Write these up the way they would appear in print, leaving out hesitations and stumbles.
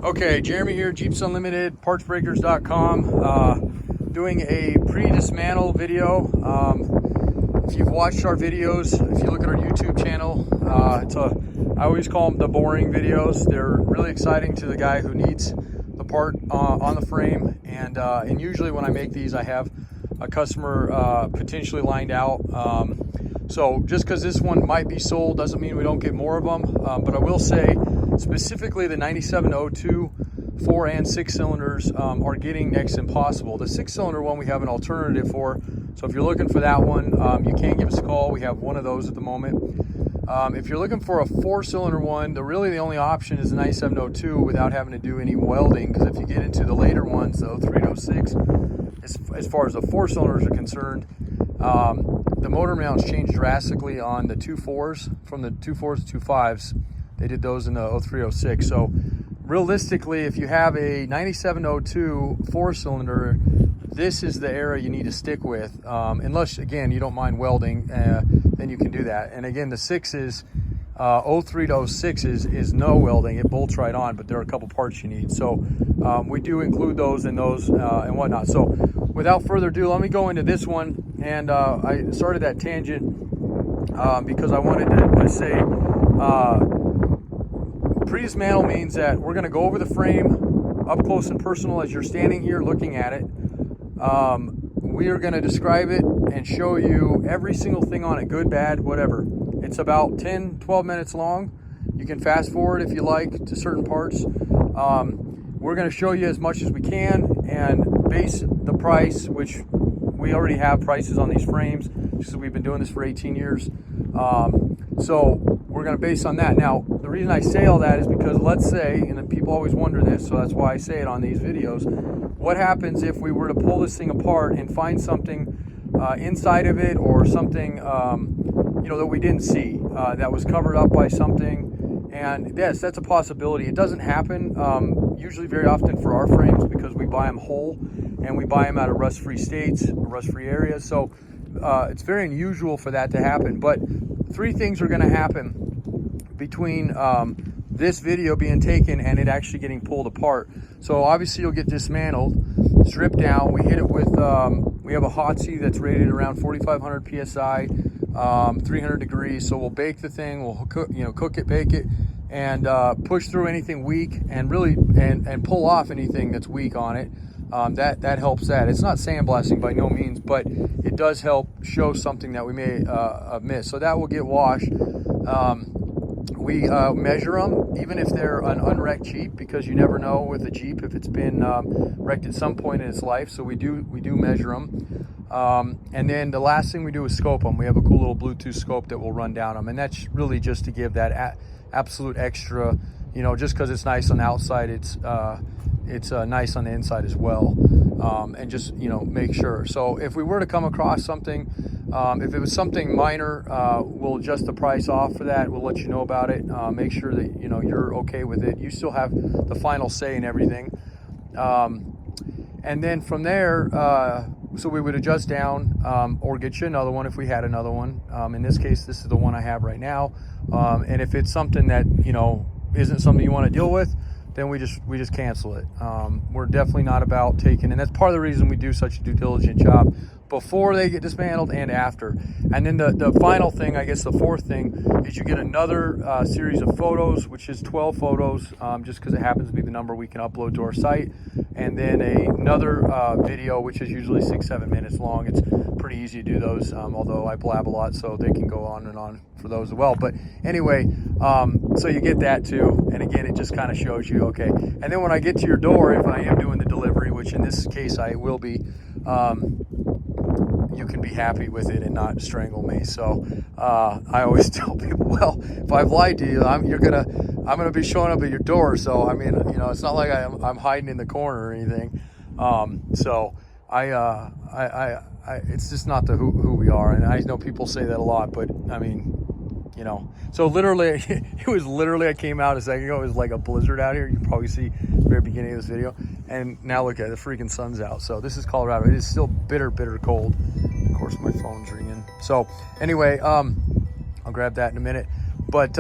Okay, Jeremy here, Jeeps Unlimited, partsbreakers.com, doing a pre-dismantle video. If you've watched our videos, if you look at our YouTube channel, I always call them the boring videos. They're really exciting to the guy who needs the part on the frame, and usually when I make these, I have a customer potentially lined out. So just because this one might be sold doesn't mean we don't get more of them, but I will say specifically the 9702 4 and 6 cylinders are getting next impossible. The 6-cylinder one we have an alternative for, so if you're looking for that one, you can give us a call. We have one of those at the moment. If you're looking for a 4-cylinder one, really the only option is the 9702 without having to do any welding, because if you get into the later ones, the 03 to 06, as far as the 4-cylinders are concerned, the motor mounts changed drastically on the 2.4s, from the 2.4s to 2.5s. They did those in the 03, 06. So realistically, if you have a 9702 4-cylinder, this is the era you need to stick with. Unless, again, you don't mind welding, then you can do that. And again, the 6s, 03 to 06 is no welding. It bolts right on, but there are a couple parts you need. So we do include those in those and whatnot. So without further ado, let me go into this one. And I started that tangent because I wanted to say, pre-dismantle means that we're going to go over the frame up close and personal as you're standing here looking at it. We are going to describe it and show you every single thing on it, good, bad, whatever. It's about 10-12 minutes long. You can fast forward if you like to certain parts. We're going to show you as much as we can and base the price, which we already have prices on these frames because we've been doing this for 18 years. So we're going to base on that. Now, the reason I say all that is because, let's say, and people always wonder this, so that's why I say it on these videos, what happens if we were to pull this thing apart and find something inside of it, or something that we didn't see, that was covered up by something? And yes, that's a possibility. It doesn't happen usually very often for our frames because we buy them whole and we buy them out of rust-free states, rust-free areas. So it's very unusual for that to happen. But 3 things are going to happen between this video being taken and it actually getting pulled apart. So obviously you'll get dismantled, stripped down. We hit it with, we have a hot seat that's rated around 4,500 PSI, 300 degrees. So we'll bake the thing, we'll cook it, bake it, and push through anything weak, and really, and pull off anything that's weak on it. That helps that. It's not sandblasting by no means, but it does help show something that we may have missed. So that will get washed. We measure them, even if they're an unwrecked Jeep, because you never know with a Jeep if it's been wrecked at some point in its life. So we do measure them. And then the last thing we do is scope them. We have a cool little Bluetooth scope that will run down them, and that's really just to give that absolute extra, just because it's nice on the outside, it's nice on the inside as well. And just, make sure. So if we were to come across something, if it was something minor, we'll adjust the price off for that. We'll let you know about it. Make sure that, you're okay with it. You still have the final say in everything. And then from there, so we would adjust down, or get you another one if we had another one. In this case, this is the one I have right now. And if it's something that, isn't something you want to deal with, then we just cancel it. We're definitely not about taking, and that's part of the reason we do such a due diligent job before they get dismantled and after. And then the final thing, I guess the 4th thing, is you get another series of photos, which is 12 photos, just because it happens to be the number we can upload to our site. And then another video, which is usually 6-7 minutes long. It's pretty easy to do those, although I blab a lot, so they can go on and on for those as well. But anyway, so you get that too. And again, it just kind of shows you, okay. And then when I get to your door, if I am doing the delivery, which in this case I will be, you can be happy with it and not strangle me. So I always tell people, well, if I've lied to you, I'm gonna be showing up at your door. So I mean, it's not like I'm hiding in the corner or anything. So it's just not who we are. And I know people say that a lot, but I mean, so literally, it was literally, I came out a second ago, it was like a blizzard out here. You can probably see the very beginning of this video. And now look at it, the freaking sun's out. So this is Colorado. It is still bitter, bitter cold. Of course, my phone's ringing. So anyway, I'll grab that in a minute. But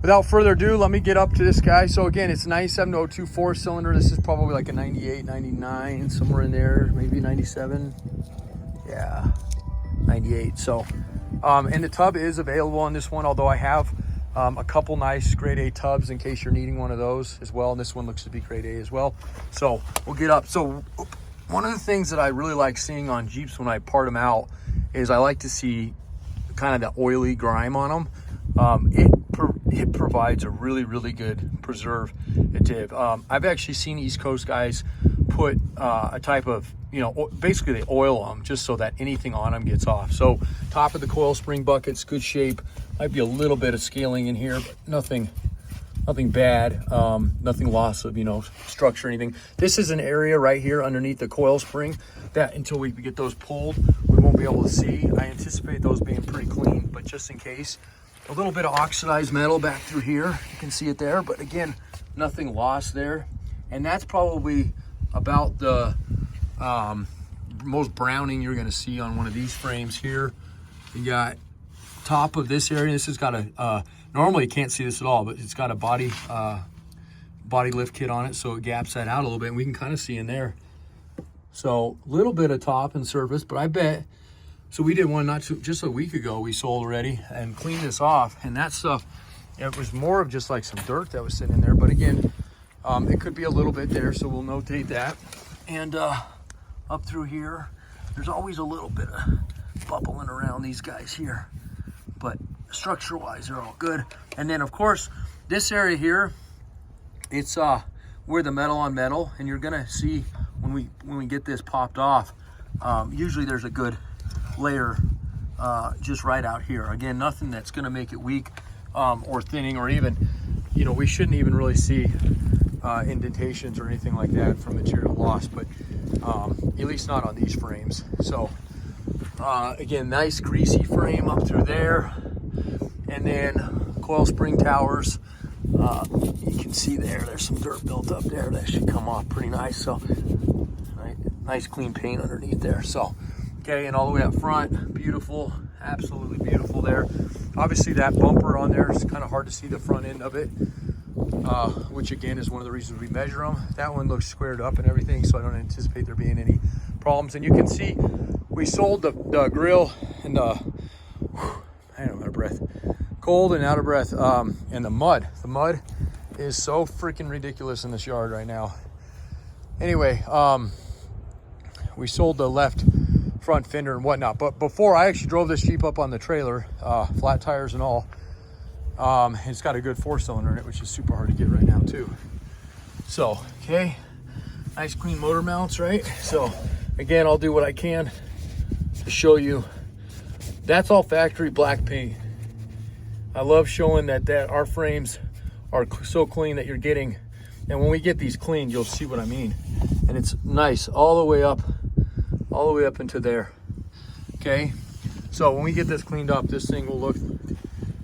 without further ado, let me get up to this guy. So again, it's 9702 4-cylinder. This is probably like a 98, 99, somewhere in there, maybe 97. Yeah, 98. So, and the tub is available on this one, although I have a couple nice grade A tubs in case you're needing one of those as well. And this one looks to be grade A as well. So we'll get up. So one of the things that I really like seeing on Jeeps when I part them out is I like to see kind of the oily grime on them. It provides a really, really good preservative. I've actually seen East Coast guys put a type of, you know, basically they oil them just so that anything on them gets off. So top of the coil spring bucket's good shape. Might be a little bit of scaling in here, but nothing bad. Nothing loss of, you know, structure or anything. This is an area right here underneath the coil spring that until we get those pulled, we won't be able to see. I anticipate those being pretty clean, but just in case, a little bit of oxidized metal back through here. You can see it there, but again, nothing lost there. And that's probably about the most browning you're gonna see on one of these frames here. You got top of this area. This has got a, normally you can't see this at all, but it's got a body lift kit on it, so it gaps that out a little bit, and we can kind of see in there. So a little bit of top and surface, but I bet, so we did one just a week ago we sold already and cleaned this off, and that stuff, it was more of just like some dirt that was sitting in there, but again, it could be a little bit there, so we'll notate that. And up through here, there's always a little bit of bubbling around these guys here, but structure wise they're all good. And then of course this area here, it's where the metal on metal, and you're gonna see when we get this popped off, usually there's a good layer just right out here. Again, nothing that's gonna make it weak or thinning, or even, you know, we shouldn't even really see indentations or anything like that from material loss, but at least not on these frames. So again, nice greasy frame up through there, and then coil spring towers. You can see there's some dirt built up there that should come off pretty nice. So nice clean paint underneath there. So okay, and all the way up front, beautiful, absolutely beautiful there. Obviously that bumper on there is kind of hard to see the front end of it, which again is one of the reasons we measure them. That one looks squared up and everything, so I don't anticipate there being any problems. And you can see we sold the grill and I am out of breath, cold and out of breath, and the mud is so freaking ridiculous in this yard right now. Anyway, we sold the left front fender and whatnot, but before I actually drove this Jeep up on the trailer, flat tires and all. It's got a good 4-cylinder in it, which is super hard to get right now too. So, okay, nice clean motor mounts, right? So again, I'll do what I can to show you. That's all factory black paint. I love showing that our frames are so clean that you're getting, and when we get these cleaned, you'll see what I mean. And it's nice all the way up into there. Okay, so when we get this cleaned up, this thing will look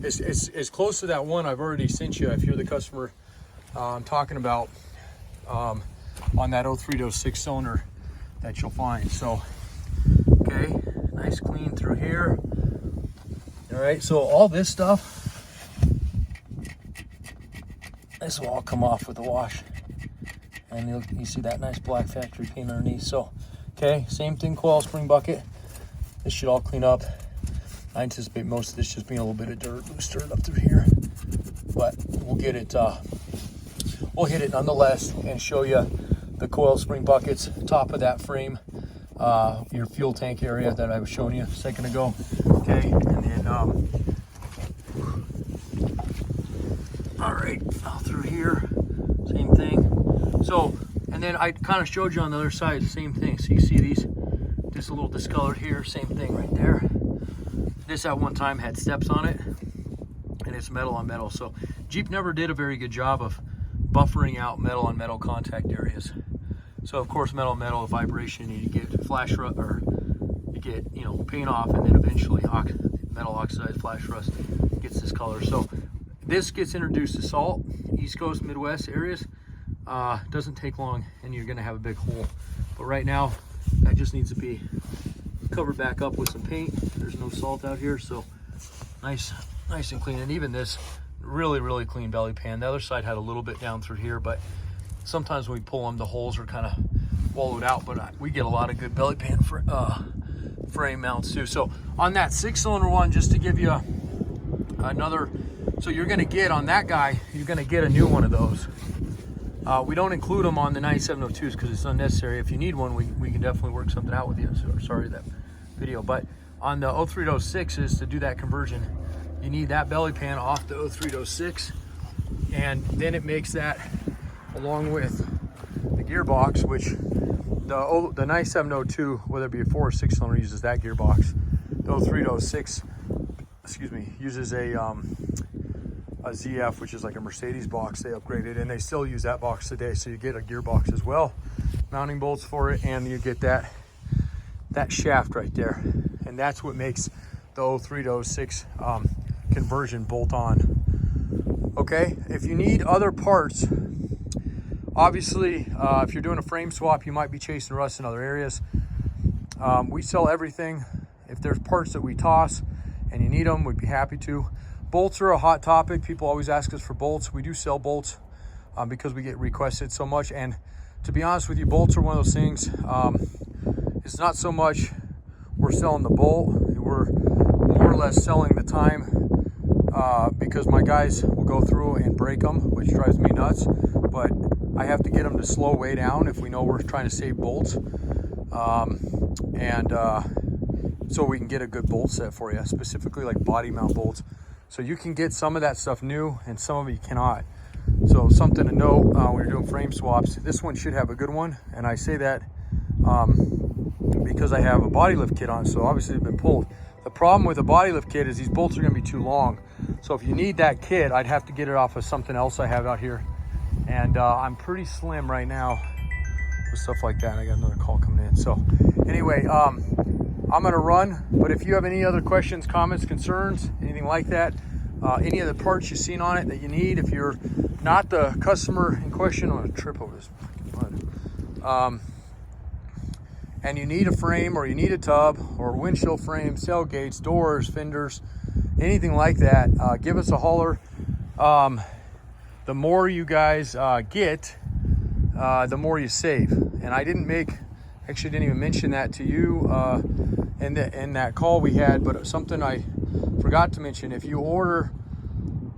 it's close to that one I've already sent you if you're the customer I'm talking about, on that 03 to 06 cylinder that you'll find. So okay, nice clean through here. All right, so all this stuff, this will all come off with the wash, and you see that nice black factory paint underneath. So okay, same thing, coil spring bucket. This should all clean up. I anticipate most of this just being a little bit of dirt, loose dirt up through here, but we'll get it, we'll hit it nonetheless and show you the coil spring buckets, top of that frame, your fuel tank area that I was showing you a second ago. Okay, and then, all right, all through here, same thing. So, and then I kind of showed you on the other side, the same thing. So you see these, just a little discolored here, same thing right there. This at one time had steps on it, and it's metal on metal. So Jeep never did a very good job of buffering out metal on metal contact areas. So of course, metal on metal vibration, you get flash rust, or you get, you know, paint off, and then eventually metal oxidized flash rust gets this color. So this gets introduced to salt, East Coast, Midwest areas. Doesn't take long, and you're gonna have a big hole. But right now, that just needs to be covered back up with some paint. There's no salt out here, so nice and clean. And even this Really, really clean belly pan. The other side had a little bit down through here, but sometimes when we pull them, the holes are kind of wallowed out, but we get a lot of good belly pan for, frame mounts too. So on that 6-cylinder one, just to give you another, so you're gonna get on that guy, you're gonna get a new one of those. We don't include them on the 9702s because it's unnecessary. If you need one, we can definitely work something out with you. So sorry that video, but on the 03 to 06s, to do that conversion, you need that belly pan off the 03 to 06, and then it makes that, along with the gearbox, which the 9702, whether it be a 4 or 6 cylinder, uses that gearbox. The 03 to 06, excuse me, uses a ZF, which is like a Mercedes box. They upgraded, and they still use that box today. So you get a gearbox as well, mounting bolts for it, and you get that shaft right there, and that's what makes the 03 to 06 conversion bolt on. Okay, if you need other parts, obviously, if you're doing a frame swap, you might be chasing rust in other areas. We sell everything. If there's parts that we toss and you need them, we'd be happy to. Bolts are a hot topic. People always ask us for bolts. We do sell bolts because we get requested so much. And to be honest with you, bolts are one of those things. It's not so much we're selling the bolt. We're more or less selling the time because my guys will go through and break them, which drives me nuts. But I have to get them to slow way down if we know we're trying to save bolts. So we can get a good bolt set for you, specifically like body mount bolts. So you can get some of that stuff new and some of it you cannot. So something to note when you're doing frame swaps, this one should have a good one. And I say that because I have a body lift kit on it, so obviously they've been pulled. The problem with a body lift kit is these bolts are gonna be too long. So if you need that kit, I'd have to get it off of something else I have out here. And I'm pretty slim right now with stuff like that. I got another call coming in. So anyway, I'm gonna run, but if you have any other questions, comments, concerns, anything like that, any of the parts you've seen on it that you need, if you're not the customer in question, I'm gonna trip over this mud. And you need a frame, or you need a tub, or windshield frame, tailgates, doors, fenders, anything like that, give us a holler. The more you guys get, the more you save. And I didn't even mention that to you in that call we had, but something I forgot to mention. If you order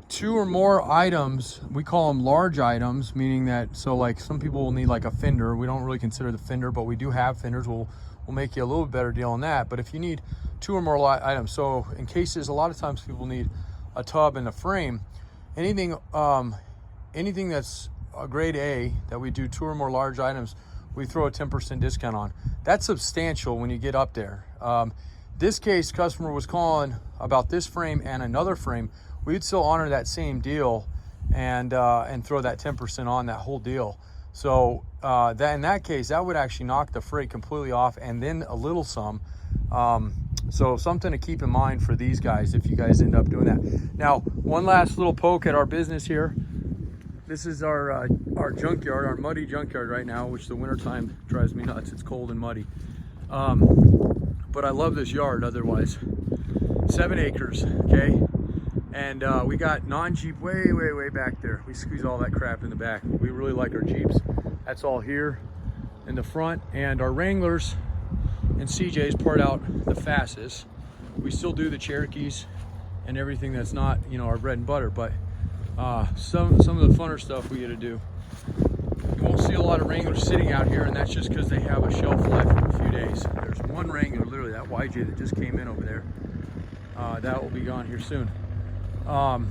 2 or more items, we call them large items, meaning that, so like some people will need like a fender. We don't really consider the fender, but we do have fenders. We'll make you a little better deal on that. But if you need 2 or more items, so in cases, a lot of times people need a tub and a frame, anything that's a grade A that we do 2 or more large items, we throw a 10% discount on. That's substantial when you get up there. This case, customer was calling about this frame and another frame. We'd still honor that same deal and throw that 10% on that whole deal. So in that case, that would actually knock the freight completely off, and then a little some. So something to keep in mind for these guys if you guys end up doing that. Now, one last little poke at our business here. This is our junkyard, our muddy junkyard right now, which the wintertime drives me nuts. It's cold and muddy. But I love this yard otherwise. 7 acres, okay? And we got non-Jeep way back there. We squeeze all that crap in the back. We really like our Jeeps. That's all here in the front. And our Wranglers and CJs part out the fastest. We still do the Cherokees and everything that's not, our bread and butter, but some of the funner stuff we get to do. You won't see a lot of Wranglers sitting out here, and that's just because they have a shelf life of a few days. There's one Wrangler, literally that YJ that just came in over there. That will be gone here soon. The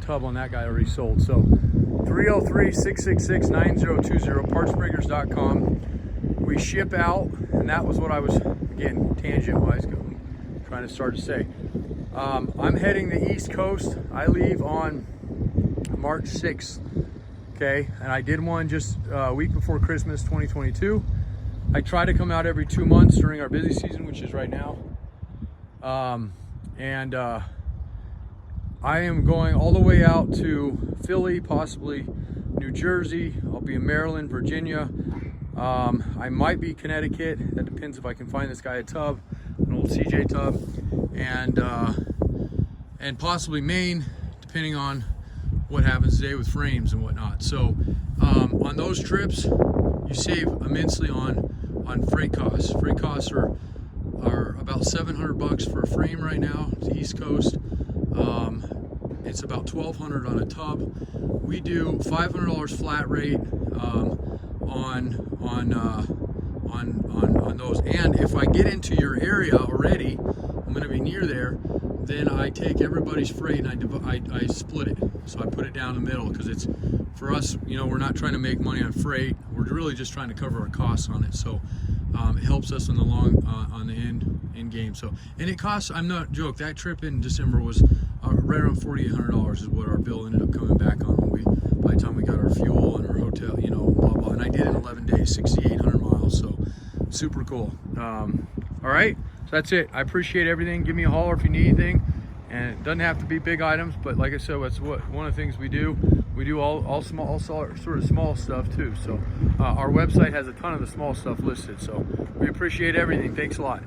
tub on that guy already sold. So 303-666-9020, partsbreakers.com. We ship out, and that was what I was, again, tangent-wise, trying to start to say. I'm heading the East Coast. I leave on March 6th, okay? And I did one just a week before Christmas 2022. I try to come out every 2 months during our busy season, which is right now. I am going all the way out to Philly, possibly New Jersey. I'll be in Maryland, Virginia. I might be Connecticut. That depends if I can find this guy a tub, an old CJ tub, and possibly Maine, depending on what happens today with frames and whatnot. So on those trips, you save immensely on freight costs. Freight costs are about $700 for a frame right now to East Coast. It's about $1,200 on a tub. We do $500 flat rate on those. And if I get into your area already, I'm going to be near there, then I take everybody's freight and I split it. So I put it down the middle, because it's, for us, you know, we're not trying to make money on freight. We're really just trying to cover our costs on it. So it helps us in the on the end game. So, and it costs, I'm not joke, that trip in December was right around $4,800 is what our bill ended up coming back on by the time we got our fuel and our hotel, you know, blah blah. And I did it in 11 days, 6,800 miles. So super cool. All right, so that's it. I appreciate everything. Give me a holler if you need anything. And it doesn't have to be big items, but like I said, that's one of the things we do. We do all small, sort of small stuff too. So our website has a ton of the small stuff listed. So we appreciate everything. Thanks a lot.